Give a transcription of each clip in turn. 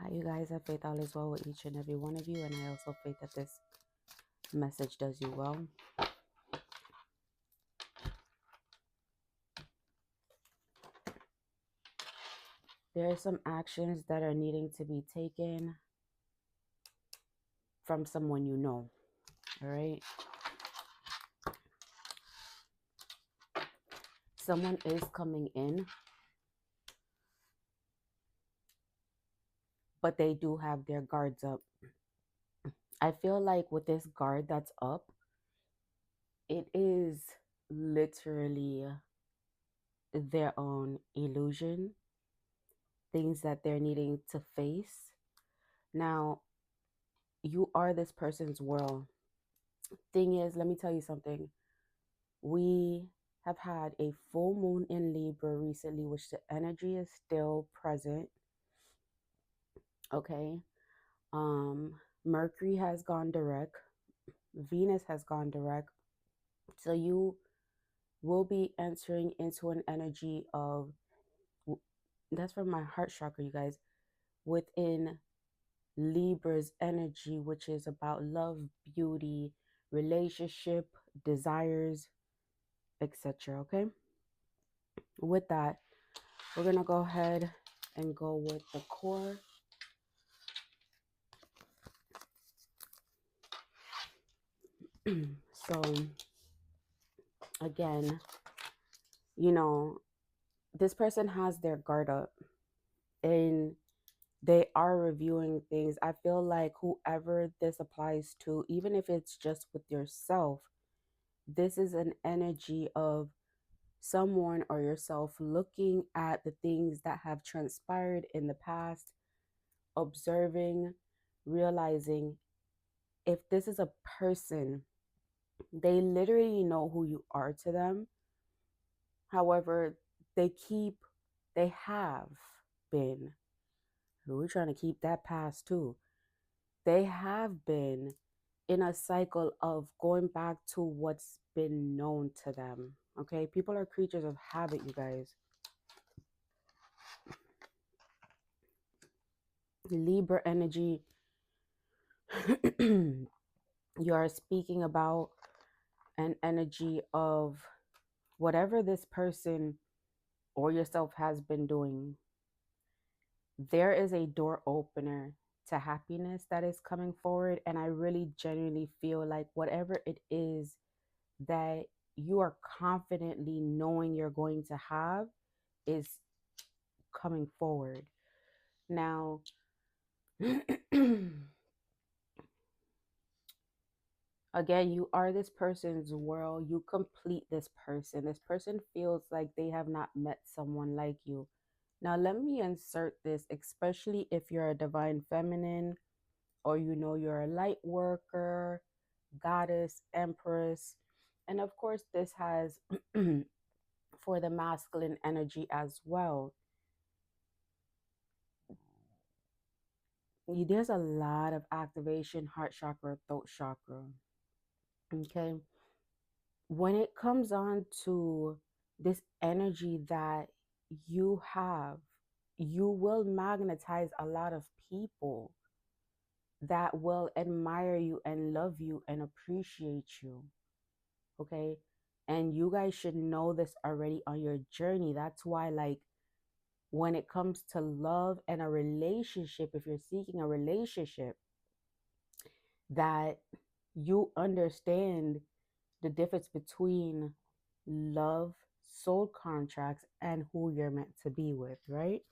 Hi, you guys. I faith all is well with each and every one of you, and I also faith that this message does you well. There are some actions that are needing to be taken from someone you know. All right. Someone is coming in, but they do have their guards up. I feel like with this guard that's up, it is literally their own illusion, things that they're needing to face. Now, you are this person's world. Thing is, let me tell you something. We have had a full moon in Libra recently, which the energy is still present. Okay. Mercury has gone direct. Venus has gone direct. So you will be entering into an energy of, that's from my heart chakra, you guys, within Libra's energy, which is about love, beauty, relationship, desires, etc. Okay. With that, we're going to go ahead and go with the core. So, again, this person has their guard up and they are reviewing things. I feel like whoever this applies to, even if it's just with yourself, this is an energy of someone or yourself looking at the things that have transpired in the past, observing, realizing if this is a person, they literally know who you are to them. However, they have been, we're trying to keep that past too. They have been in a cycle of going back to what's been known to them. Okay, people are creatures of habit, you guys. Libra energy, you are speaking about an energy of whatever this person or yourself has been doing. There is a door opener to happiness that is coming forward, and I really genuinely feel like whatever it is that you are confidently knowing you're going to have is coming forward. Now, again, you are this person's world. You complete this person. This person feels like they have not met someone like you. Now, let me insert this, especially if you're a divine feminine or you're a light worker, goddess, empress. And of course, this has for the masculine energy as well. There's a lot of activation, heart chakra, throat chakra. Okay. When it comes on to this energy that you have, you will magnetize a lot of people that will admire you and love you and appreciate you. Okay. And you guys should know this already on your journey. That's why, like, when it comes to love and a relationship, if you're seeking a relationship, that you understand the difference between love, soul contracts, and who you're meant to be with, right?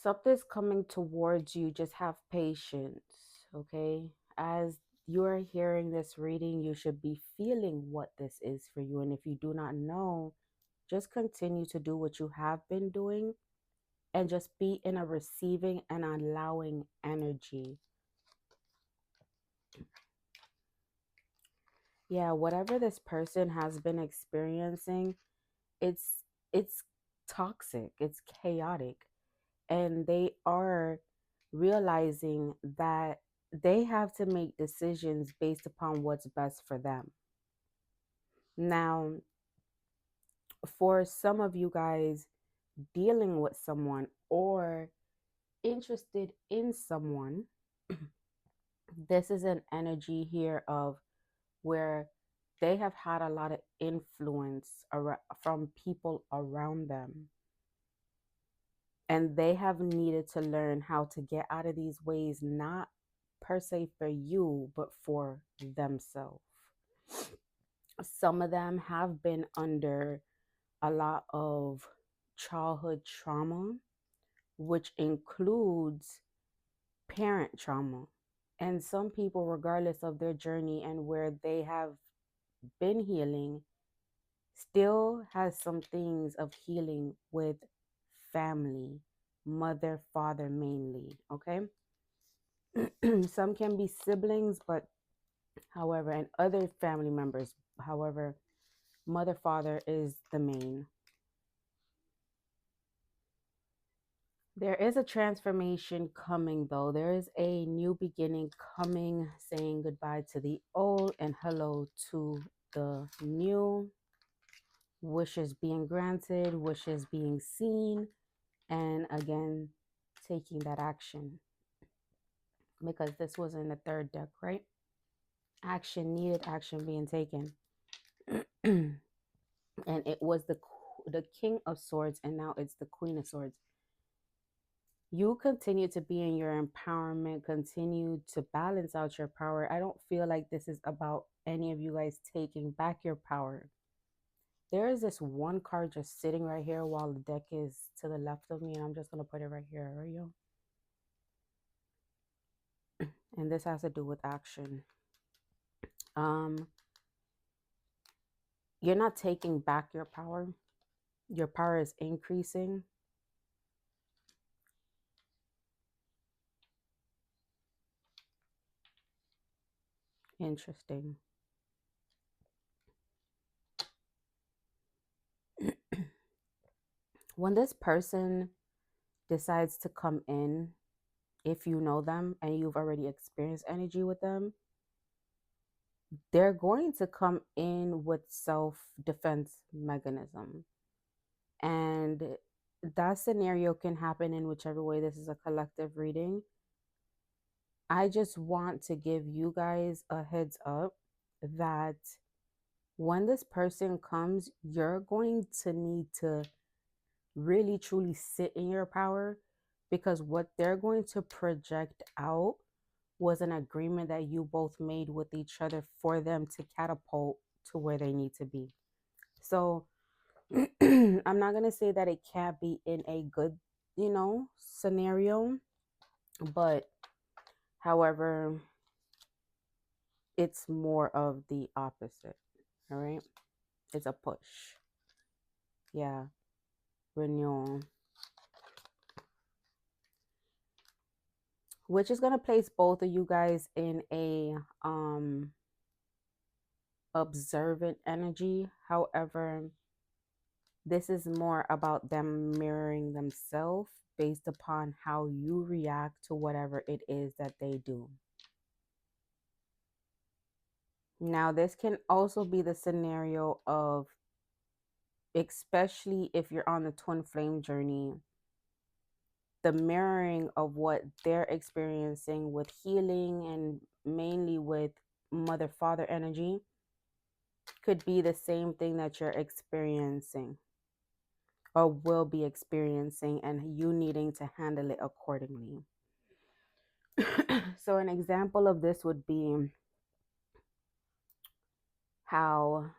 Something's coming towards you. Just have patience, okay? As you're hearing this reading, you should be feeling what this is for you. And if you do not know, just continue to do what you have been doing and just be in a receiving and allowing energy. Yeah, whatever this person has been experiencing, it's toxic, it's chaotic, and they are realizing that they have to make decisions based upon what's best for them. Now, for some of you guys dealing with someone or interested in someone, this is an energy here of where they have had a lot of influence from people around them. And they have needed to learn how to get out of these ways, not per se for you, but for themselves. Some of them have been under a lot of childhood trauma, which includes parent trauma. And some people, regardless of their journey and where they have been healing, still has some things of healing with family, mother, father mainly, okay? Some can be siblings, but however, and other family members, however, mother, father is the main. There is a transformation coming, though. There is a new beginning coming, saying goodbye to the old and hello to the new. Wishes being granted, wishes being seen, and again, taking that action. Because this was in the third deck, right? Action needed, action being taken. And it was the King of Swords, and now it's the Queen of Swords. You continue to be in your empowerment, continue to balance out your power. I don't feel like this is about any of you guys taking back your power. There is this one card just sitting right here while the deck is to the left of me, and I'm just going to put it right here, right, yo? And this has to do with action. You're not taking back your power. Your power is increasing. Interesting. When this person decides to come in, if you know them and you've already experienced energy with them, they're going to come in with self-defense mechanism. And that scenario can happen in whichever way. This is a collective reading. I just want to give you guys a heads up that when this person comes, you're going to need to really truly sit in your power, because what they're going to project out was an agreement that you both made with each other for them to catapult to where they need to be. So I'm not going to say that it can't be in a good, scenario, but however, it's more of the opposite. All right. It's a push. Yeah. Renewal. Which is going to place both of you guys in a observant energy. However, this is more about them mirroring themselves based upon how you react to whatever it is that they do. Now, this can also be the scenario of, especially if you're on the twin flame journey, the mirroring of what they're experiencing with healing and mainly with mother father energy could be the same thing that you're experiencing or will be experiencing, and you needing to handle it accordingly. So an example of this would be how,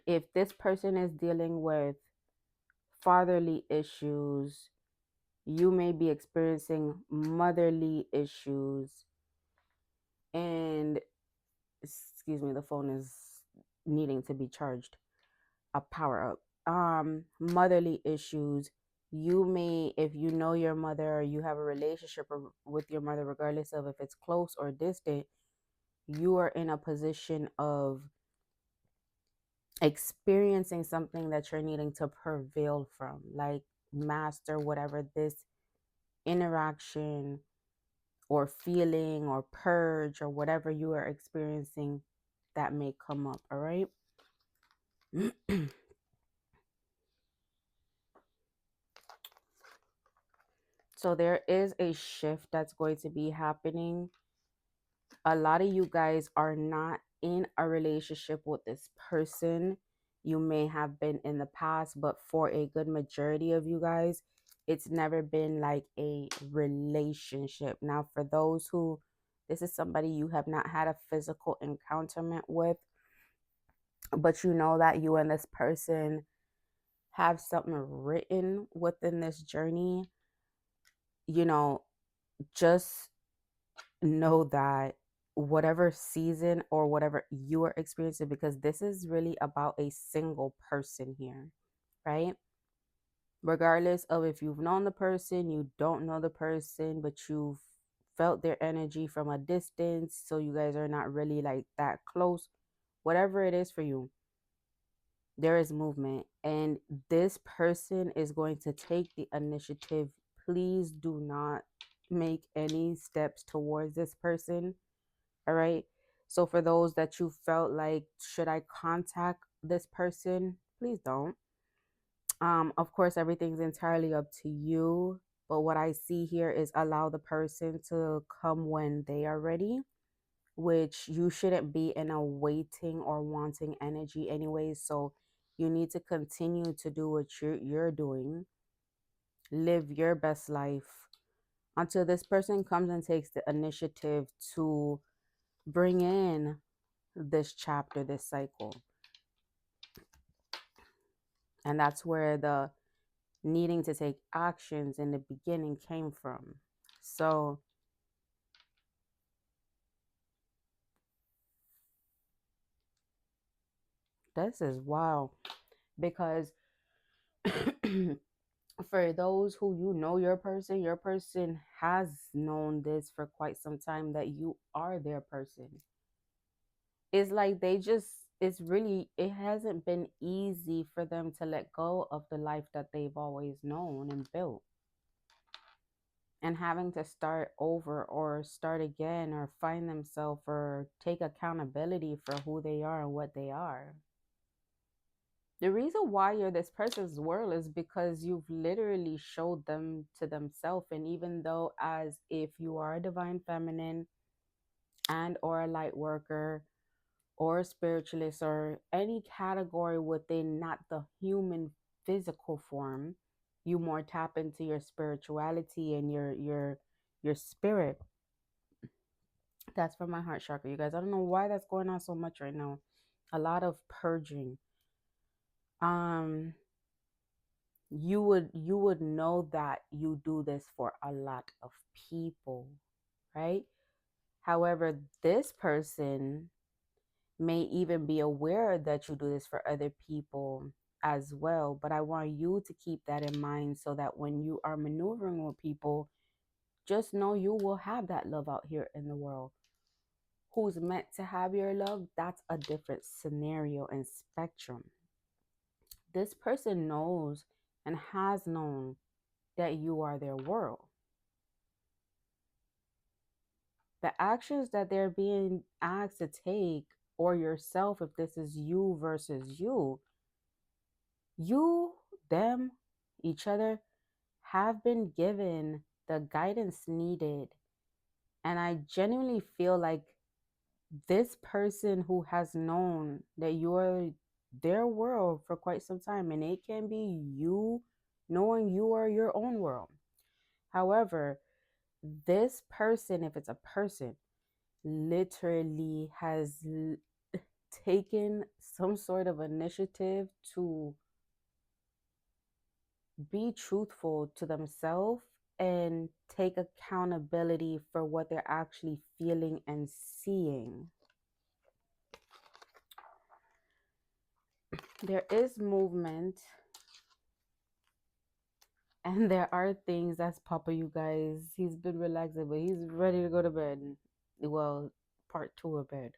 if this person is dealing with fatherly issues, you may be experiencing motherly issues. And excuse me, the phone is needing to be charged. A power up. Motherly issues. You may, if you know your mother or you have a relationship with your mother, regardless of if it's close or distant, you are in a position of experiencing something that you're needing to prevail from, like master whatever this interaction or feeling or purge or whatever you are experiencing that may come up. All right. So there is a shift that's going to be happening. A lot of you guys are not in a relationship with this person. You may have been in the past, but for a good majority of you guys, it's never been like a relationship. Now, for those who this is somebody you have not had a physical encounterment with, but you know that you and this person have something written within this journey, you know, just know that whatever season or whatever you are experiencing, because this is really about a single person here, right? Regardless of if you've known the person, you don't know the person, but you've felt their energy from a distance, so you guys are not really like that close, whatever it is for you, there is movement, and this person is going to take the initiative. Please do not make any steps towards this person. All right. So for those that you felt like, should I contact this person? Please don't. Of course, everything's entirely up to you. But what I see here is allow the person to come when they are ready, which you shouldn't be in a waiting or wanting energy anyways. So you need to continue to do what you're doing. Live your best life until this person comes and takes the initiative to bring in this chapter, this cycle. And that's where the needing to take actions in the beginning came from. So this is wow, because for those who you know your person has known this for quite some time, that you are their person. It's like they just, it's really, it hasn't been easy for them to let go of the life that they've always known and built, and having to start over or start again or find themselves or take accountability for who they are and what they are. The reason why you're this person's world is because you've literally showed them to themselves. And even though, as if you are a divine feminine and or a light worker or a spiritualist or any category within not the human physical form, you more tap into your spirituality and your spirit. That's for my heart chakra, you guys. I don't know why that's going on so much right now. A lot of purging. Um, you would know that you do this for a lot of people, right? However, this person may even be aware that you do this for other people as well. But I want you to keep that in mind so that when you are maneuvering with people, just know you will have that love out here in the world. Who's meant to have your love, that's a different scenario and spectrum. This person knows and has known that you are their world. The actions that they're being asked to take, or yourself, if this is you versus you, them, each other, have been given the guidance needed. And I genuinely feel like this person who has known that you're their world for quite some time, and it can be you knowing you are your own world. However, this person, if it's a person, literally has taken some sort of initiative to be truthful to themselves and take accountability for what they're actually feeling and seeing. There is movement, and there are things that's Papa, you guys. He's been relaxing, but he's ready to go to bed. Well, part two of bed.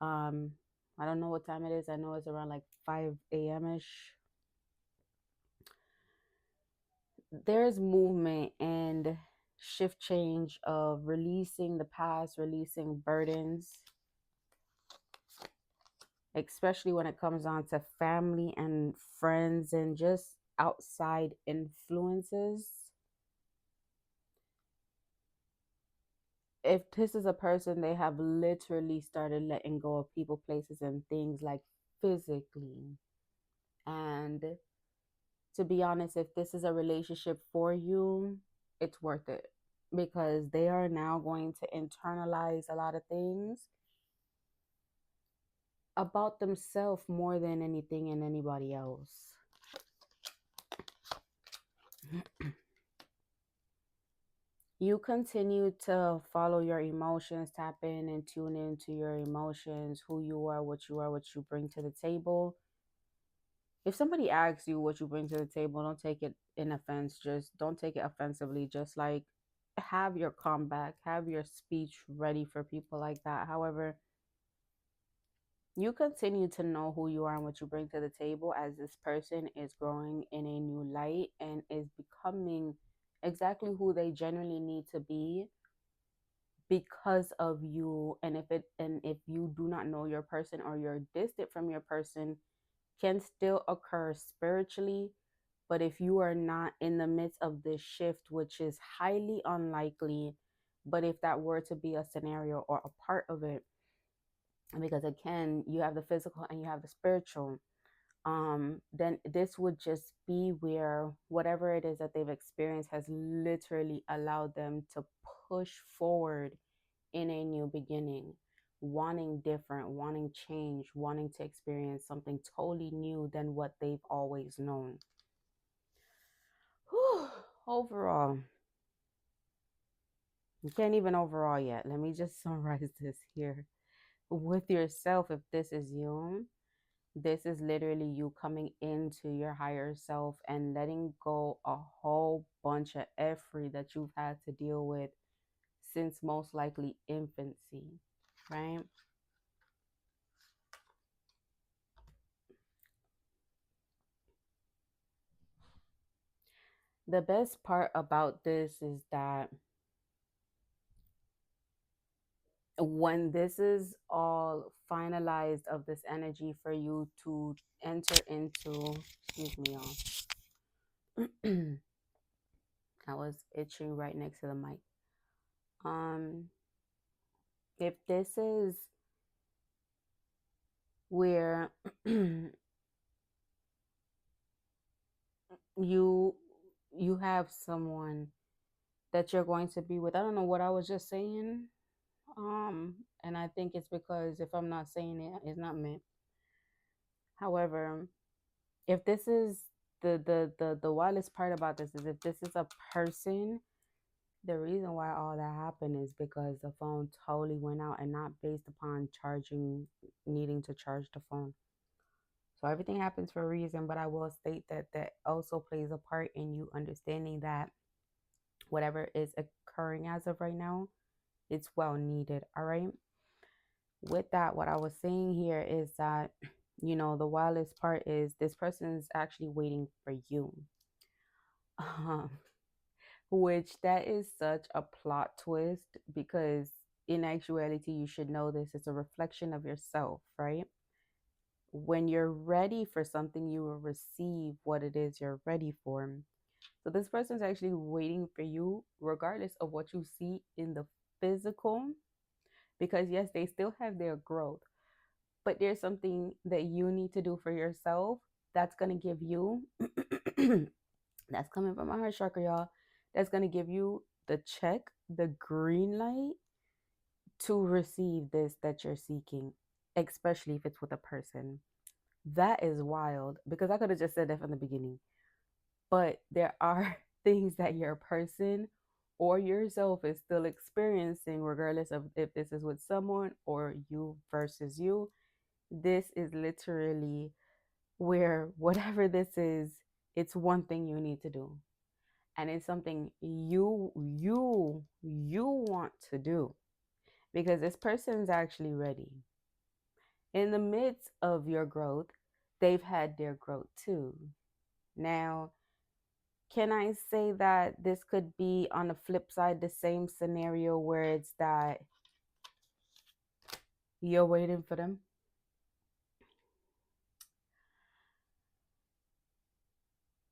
Um, I don't know what time it is. I know it's around like 5 a.m. ish. There's movement, and shift change of releasing the past, releasing burdens, especially when it comes on to family and friends and just outside influences. If this is a person, they have literally started letting go of people, places, and things, like physically. And to be honest, if this is a relationship for you, it's worth it, because they are now going to internalize a lot of things about themselves more than anything and anybody else. You continue to follow your emotions, tap in and tune into your emotions, who you are, what you bring to the table. If somebody asks you what you bring to the table, don't take it in offense. Just don't take it offensively. Just like have your comeback, have your speech ready for people like that. However, you continue to know who you are and what you bring to the table as this person is growing in a new light and is becoming exactly who they genuinely need to be because of you. And if you do not know your person or you're distant from your person, can still occur spiritually. But if you are not in the midst of this shift, which is highly unlikely, but if that were to be a scenario or a part of it, because again, you have the physical and you have the spiritual, then this would just be where whatever it is that they've experienced has literally allowed them to push forward in a new beginning, wanting different, wanting change, wanting to experience something totally new than what they've always known. Whew. Overall, you can't even overall yet. Let me just summarize this here. With yourself, if this is you, this is literally you coming into your higher self and letting go a whole bunch of effort that you've had to deal with since most likely infancy, right? The best part about this is that when this is all finalized of this energy for you to enter into, excuse me, y'all. I was itching right next to the mic. Um, if this is where you you have someone that you're going to be with, I don't know what I was just saying. And I think it's because if I'm not saying it, it's not meant. However, if this is the wildest part about this is if this is a person, the reason why all that happened is because the phone totally went out and not based upon charging, needing to charge the phone. So everything happens for a reason, but I will state that that also plays a part in you understanding that whatever is occurring as of right now, it's well needed. All right. With that, what I was saying here is that, the wildest part is this person is actually waiting for you. Um, which that is such a plot twist because in actuality, you should know this. It's a reflection of yourself, right? When you're ready for something, you will receive what it is you're ready for. So this person's actually waiting for you, regardless of what you see in the physical, because yes, they still have their growth, but there's something that you need to do for yourself that's going to give you, that's coming from my heart chakra, y'all, that's going to give you the check, the green light to receive this that you're seeking, especially if it's with a person. That is wild because I could have just said that from the beginning. But there are things that your person or yourself is still experiencing, regardless of if this is with someone or you versus you. This is literally where whatever this is, it's one thing you need to do. And it's something you want to do because this person's actually ready. In the midst of your growth, they've had their growth too. Now, Can I say that this could be on the flip side, the same scenario where it's that you're waiting for them?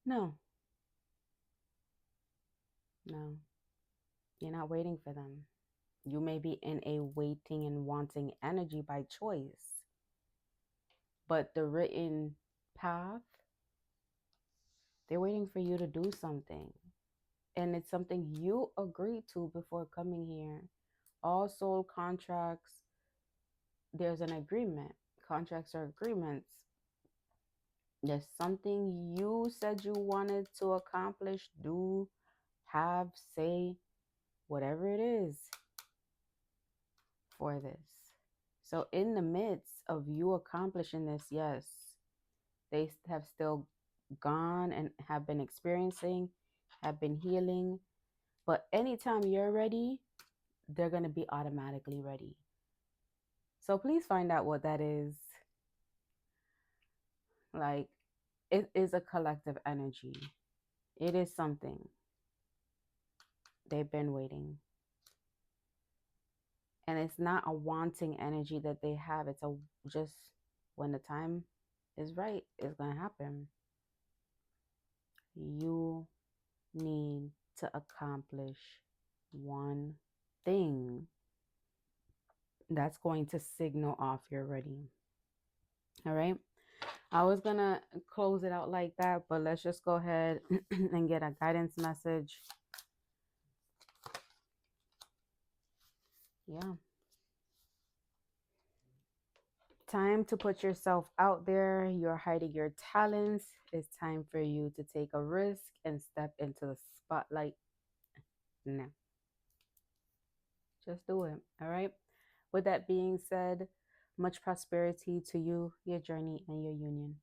No, no, you're not waiting for them. You may be in a waiting and wanting energy by choice, but the written path, they're waiting for you to do something. And it's something you agreed to before coming here. All soul contracts, there's an agreement. Contracts are agreements. There's something you said you wanted to accomplish, do, have, say, whatever it is for this. So, in the midst of you accomplishing this, yes, they have still gone and have been experiencing, have been healing. But anytime you're ready, they're going to be automatically ready. So, please find out what that is. Like, it is a collective energy, it is something. They've been waiting. And it's not a wanting energy that they have. It's a just when the time is right, it's going to happen. You need to accomplish one thing that's going to signal off you're ready. All right. I was going to close it out like that, but let's just go ahead and get a guidance message. Yeah. Time to put yourself out there. You're hiding your talents. It's time for you to take a risk and step into the spotlight now. Just do it. All right. With that being said, much prosperity to you, your journey, and your union.